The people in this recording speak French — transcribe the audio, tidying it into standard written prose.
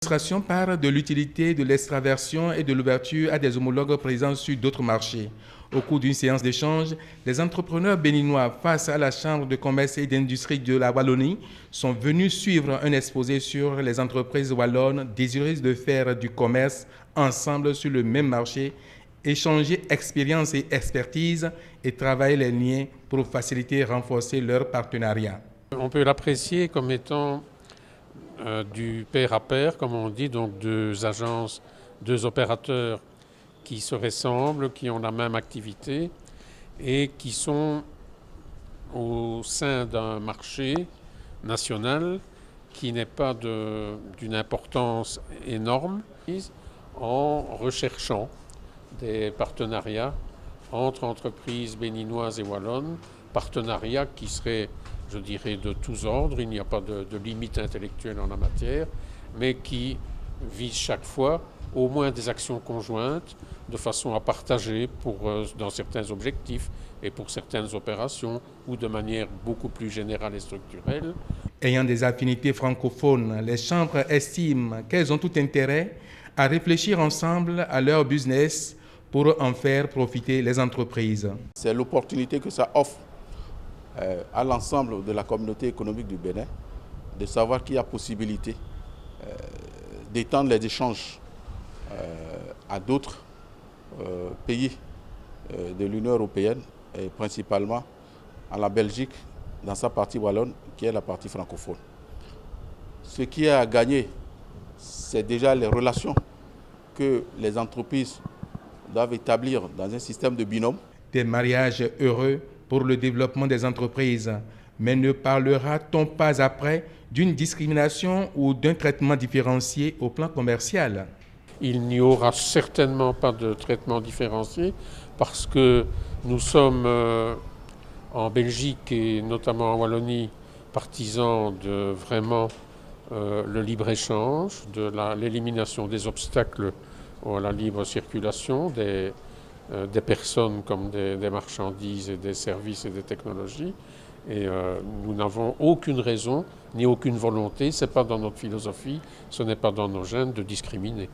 L'administration part de l'utilité de l'extraversion et de l'ouverture à des homologues présents sur d'autres marchés. Au cours d'une séance d'échange, les entrepreneurs béninois face à la Chambre de commerce et d'industrie de la Wallonie sont venus suivre un exposé sur les entreprises wallonnes désireuses de faire du commerce ensemble sur le même marché, échanger expérience et expertise et travailler les liens pour faciliter et renforcer leur partenariat. On peut l'apprécier comme étant du pair à pair, comme on dit, donc deux agences, deux opérateurs qui se ressemblent, qui ont la même activité et qui sont au sein d'un marché national qui n'est pas d'une importance énorme, en recherchant des partenariats entre entreprises béninoises et wallonnes, partenariats qui seraient, je dirais, de tous ordres, il n'y a pas de limite intellectuelle en la matière, mais qui visent chaque fois au moins des actions conjointes de façon à partager dans certains objectifs et pour certaines opérations ou de manière beaucoup plus générale et structurelle. Ayant des affinités francophones, les chambres estiment qu'elles ont tout intérêt à réfléchir ensemble à leur business pour en faire profiter les entreprises. C'est l'opportunité que ça offre à l'ensemble de la communauté économique du Bénin de savoir qu'il y a possibilité d'étendre les échanges à d'autres pays de l'Union européenne et principalement à la Belgique dans sa partie wallonne qui est la partie francophone. Ce qui est à gagner, c'est déjà les relations que les entreprises doivent établir dans un système de binôme. Des mariages heureux pour le développement des entreprises. Mais ne parlera-t-on pas après d'une discrimination ou d'un traitement différencié au plan commercial? Il n'y aura certainement pas de traitement différencié parce que nous sommes en Belgique et notamment en Wallonie partisans de vraiment le libre-échange, de l'élimination des obstacles à la libre circulation des personnes comme des marchandises et des services et des technologies. Et nous n'avons aucune raison ni aucune volonté, ce n'est pas dans notre philosophie, ce n'est pas dans nos gènes de discriminer.